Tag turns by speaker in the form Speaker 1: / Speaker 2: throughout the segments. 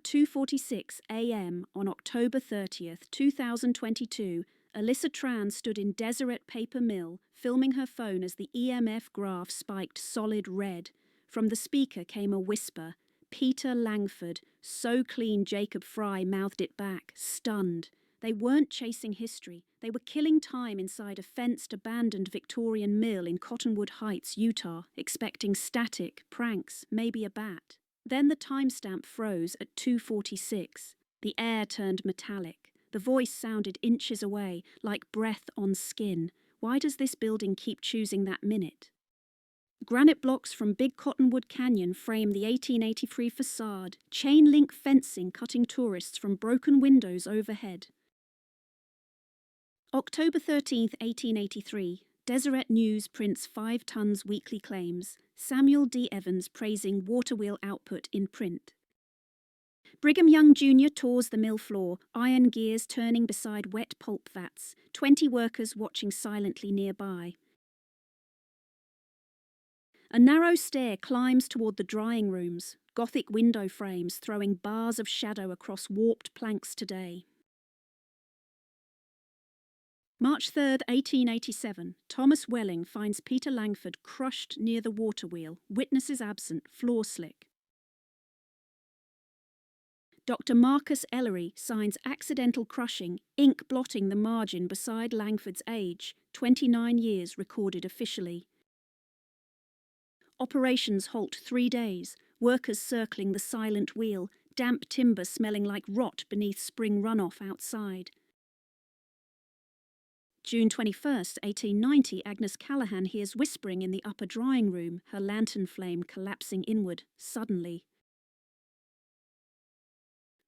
Speaker 1: 2:46 a.m. on October 30th, 2022, Alyssa Tran stood in Deseret paper mill, filming her phone as the EMF graph spiked solid red. From the speaker came a whisper. Peter Langford, so clean Jacob Fry mouthed it back, stunned. They weren't chasing history. They were killing time inside a fenced, abandoned Victorian mill in Cottonwood Heights, Utah, expecting static, pranks, maybe a bat. Then the timestamp froze at 2:46. The air turned metallic. The voice sounded inches away, like breath on skin. Why does this building keep choosing that minute? Granite blocks from Big Cottonwood Canyon frame the 1883 facade, chain link fencing cutting tourists from broken windows overhead. October 13th, 1883, Deseret News prints 5 tons weekly claims, Samuel D. Evans praising water wheel output in print. Brigham Young Jr. tours the mill floor, iron gears turning beside wet pulp vats, 20 workers watching silently nearby. A narrow stair climbs toward the drying rooms, Gothic window frames throwing bars of shadow across warped planks today. March 3rd, 1887, Thomas Welling finds Peter Langford crushed near the water wheel, witnesses absent, floor slick. Dr. Marcus Ellery signs accidental crushing, ink blotting the margin beside Langford's age, 29 years recorded officially. Operations halt 3 days, workers circling the silent wheel, damp timber smelling like rot beneath spring runoff outside. June 21st, 1890, Agnes Callahan hears whispering in the upper drawing room, her lantern flame collapsing inward, suddenly.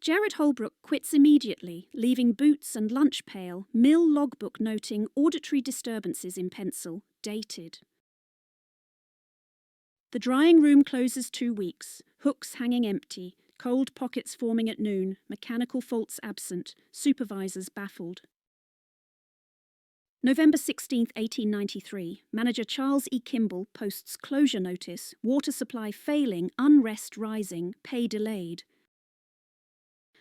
Speaker 1: Jared Holbrook quits immediately, leaving boots and lunch pail, mill logbook noting auditory disturbances in pencil, dated. The drying room closes 2 weeks, hooks hanging empty, cold pockets forming at noon, mechanical faults absent, supervisors baffled. November 16, 1893, manager Charles E. Kimball posts closure notice, water supply failing, unrest rising, pay delayed.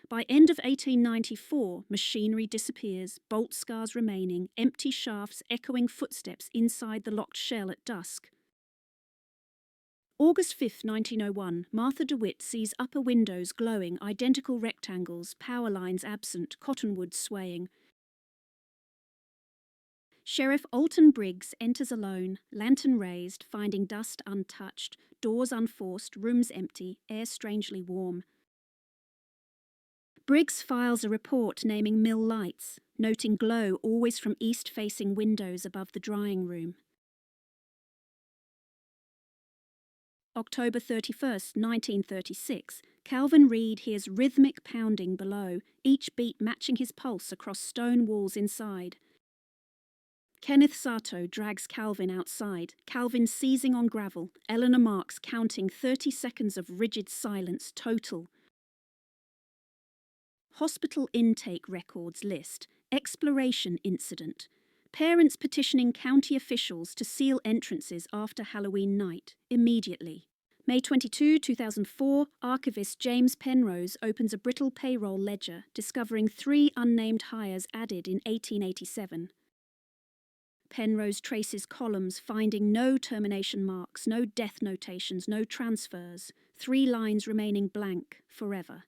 Speaker 1: By end of 1894, machinery disappears, bolt scars remaining, empty shafts echoing footsteps inside the locked shell at dusk. August 5, 1901, Martha DeWitt sees upper windows glowing, identical rectangles, power lines absent, cottonwood swaying. Sheriff Alton Briggs enters alone, lantern raised, finding dust untouched, doors unforced, rooms empty, air strangely warm. Briggs files a report naming mill lights, noting glow always from east-facing windows above the drying room. October 31st, 1936, Calvin Reed hears rhythmic pounding below, each beat matching his pulse across stone walls inside. Kenneth Sato drags Calvin outside, Calvin seizing on gravel, Eleanor Marks counting 30 seconds of rigid silence total. Hospital intake records list, exploration incident. Parents petitioning county officials to seal entrances after Halloween night, immediately. May 22, 2004, archivist James Penrose opens a brittle payroll ledger, discovering 3 unnamed hires added in 1887. Penrose traces columns, finding no termination marks, no death notations, no transfers, 3 lines remaining blank forever.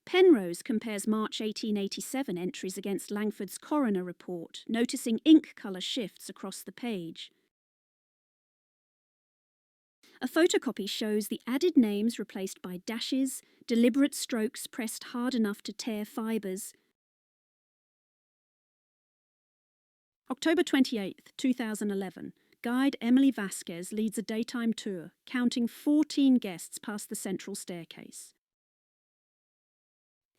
Speaker 1: Penrose compares March 1887 entries against Langford's coroner report, noticing ink colour shifts across the page. A photocopy shows the added names replaced by dashes, deliberate strokes pressed hard enough to tear fibres. October 28, 2011, guide Emily Vasquez leads a daytime tour, counting 14 guests past the central staircase.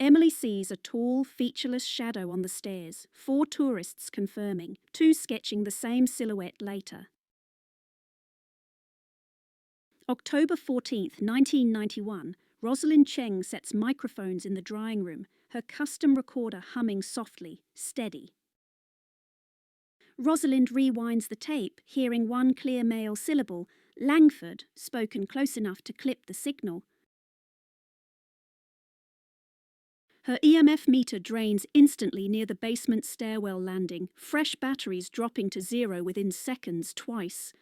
Speaker 1: Emily sees a tall, featureless shadow on the stairs, 4 tourists confirming, 2 sketching the same silhouette later. October 14, 1991, Rosalind Cheng sets microphones in the drying room, her custom recorder humming softly, steady. Rosalind rewinds the tape, hearing one clear male syllable, Langford, spoken close enough to clip the signal. Her EMF meter drains instantly near the basement stairwell landing, fresh batteries dropping to zero within seconds twice.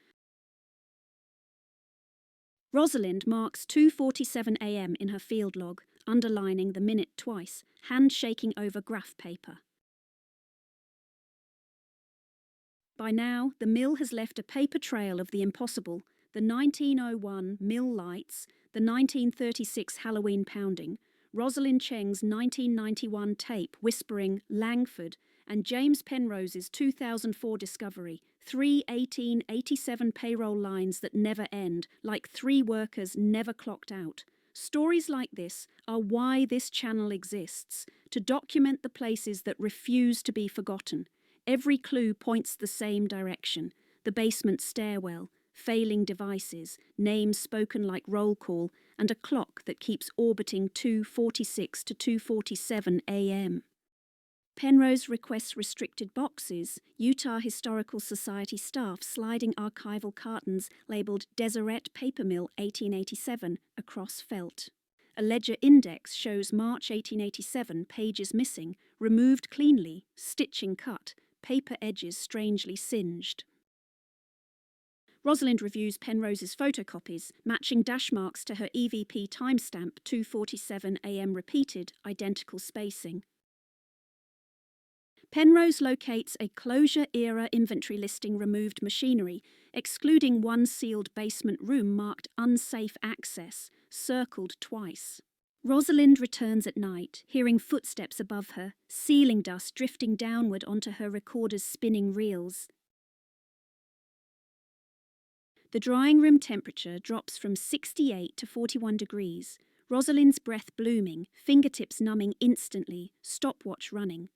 Speaker 1: Rosalind marks 2:47 a.m. in her field log, underlining the minute twice, hand shaking over graph paper. By now, the mill has left a paper trail of the impossible: the 1901 mill lights, the 1936 Halloween pounding, Rosalind Cheng's 1991 tape whispering Langford, and James Penrose's 2004 discovery, 3 1887 payroll lines that never end, like 3 workers never clocked out. Stories like this are why this channel exists, to document the places that refuse to be forgotten. Every clue points the same direction: the basement stairwell, failing devices, names spoken like roll call, and a clock that keeps orbiting 2:46 to 2:47 a.m. Penrose requests restricted boxes, Utah Historical Society staff sliding archival cartons labelled Deseret Paper Mill 1887 across felt. A ledger index shows March 1887, pages missing, removed cleanly, stitching cut, paper edges strangely singed. Rosalind reviews Penrose's photocopies, matching dash marks to her EVP timestamp 2:47 a.m. repeated, identical spacing. Penrose locates a closure-era inventory listing removed machinery, excluding one sealed basement room marked unsafe access, circled twice. Rosalind returns at night, hearing footsteps above her, ceiling dust drifting downward onto her recorder's spinning reels. The drying room temperature drops from 68 to 41 degrees, Rosalind's breath blooming, fingertips numbing instantly, stopwatch running.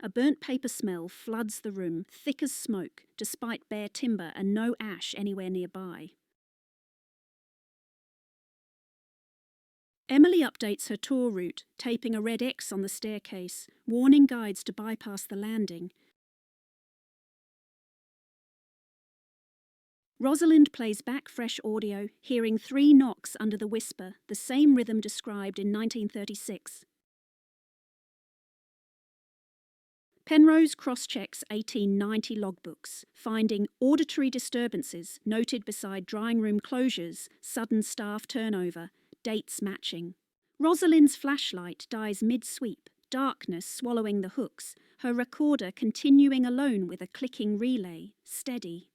Speaker 1: A burnt paper smell floods the room, thick as smoke, despite bare timber and no ash anywhere nearby. Emily updates her tour route, taping a red X on the staircase, warning guides to bypass the landing. Rosalind plays back fresh audio, hearing 3 knocks under the whisper, the same rhythm described in 1936. Penrose cross-checks 1890 logbooks, finding auditory disturbances noted beside drying room closures, sudden staff turnover, dates matching. Rosalind's flashlight dies mid-sweep, darkness swallowing the hooks, her recorder continuing alone with a clicking relay, steady.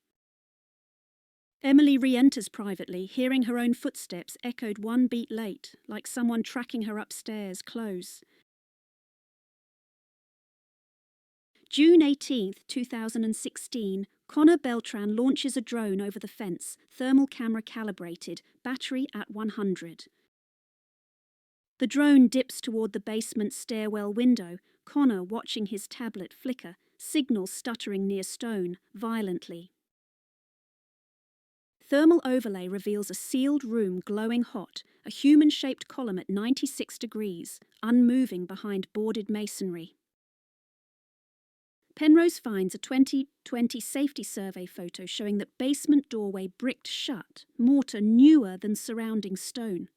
Speaker 1: Emily re-enters privately, hearing her own footsteps echoed 1 beat late, like someone tracking her upstairs close. June 18, 2016, Connor Beltran launches a drone over the fence, thermal camera calibrated, battery at 100. The drone dips toward the basement stairwell window, Connor watching his tablet flicker, signal stuttering near stone, violently. Thermal overlay reveals a sealed room glowing hot, a human-shaped column at 96 degrees, unmoving behind boarded masonry. Penrose finds a 2020 safety survey photo showing that basement doorway bricked shut, mortar newer than surrounding stone.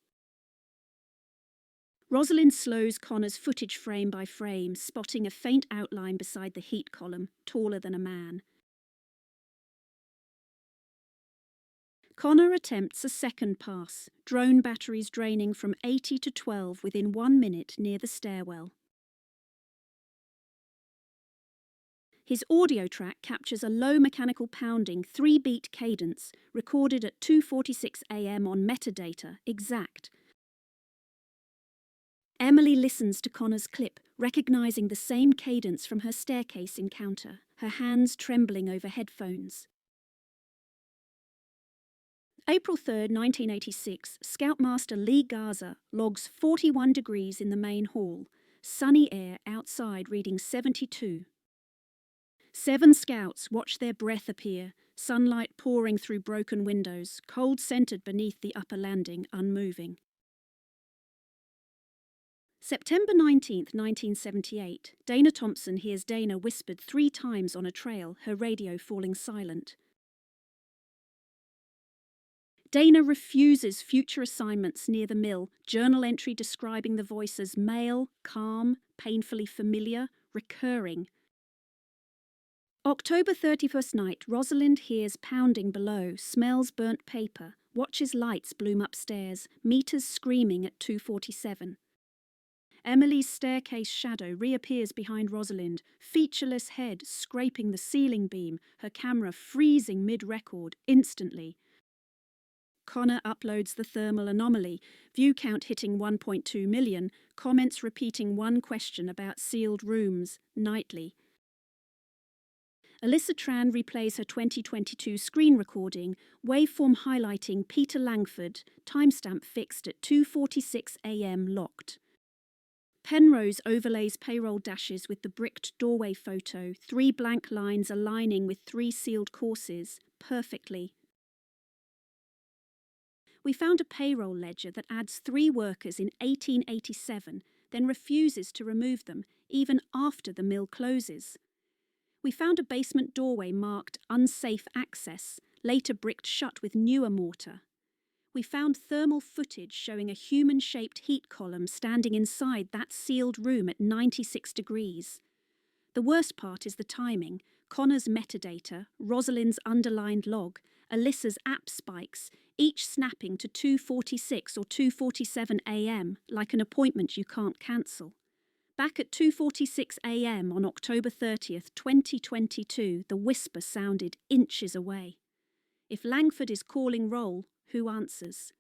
Speaker 1: Rosalind slows Connor's footage frame by frame, spotting a faint outline beside the heat column, taller than a man. Connor attempts a second pass, drone batteries draining from 80 to 12 within 1 minute near the stairwell. His audio track captures a low mechanical pounding 3-beat cadence recorded at 2:46 a.m. on metadata, exact. Emily listens to Connor's clip, recognizing the same cadence from her staircase encounter, her hands trembling over headphones. April 3, 1986, Scoutmaster Lee Garza logs 41 degrees in the main hall, sunny air outside reading 72. 7 scouts watch their breath appear, sunlight pouring through broken windows, cold centered beneath the upper landing, unmoving. September 19, 1978, Dana Thompson hears Dana whispered 3 times on a trail, her radio falling silent. Dana refuses future assignments near the mill, journal entry describing the voice as male, calm, painfully familiar, recurring. October 31st night, Rosalind hears pounding below, smells burnt paper, watches lights bloom upstairs, meters screaming at 2:47. Emily's staircase shadow reappears behind Rosalind, featureless head scraping the ceiling beam, her camera freezing mid-record instantly. Connor uploads the thermal anomaly, view count hitting 1.2 million, comments repeating one question about sealed rooms, nightly. Alyssa Tran replays her 2022 screen recording, waveform highlighting Peter Langford, timestamp fixed at 2:46 a.m. locked. Penrose overlays payroll dashes with the bricked doorway photo, 3 blank lines aligning with 3 sealed courses, perfectly. We found a payroll ledger that adds 3 workers in 1887, then refuses to remove them, even after the mill closes. We found a basement doorway marked unsafe access, later bricked shut with newer mortar. We found thermal footage showing a human-shaped heat column standing inside that sealed room at 96 degrees. The worst part is the timing. Connor's metadata, Rosalind's underlined log, Alyssa's app spikes, each snapping to 2:46 or 2:47 a.m. like an appointment you can't cancel. Back at 2:46 a.m. on October 30th, 2022, the whisper sounded inches away. If Langford is calling roll, who answers?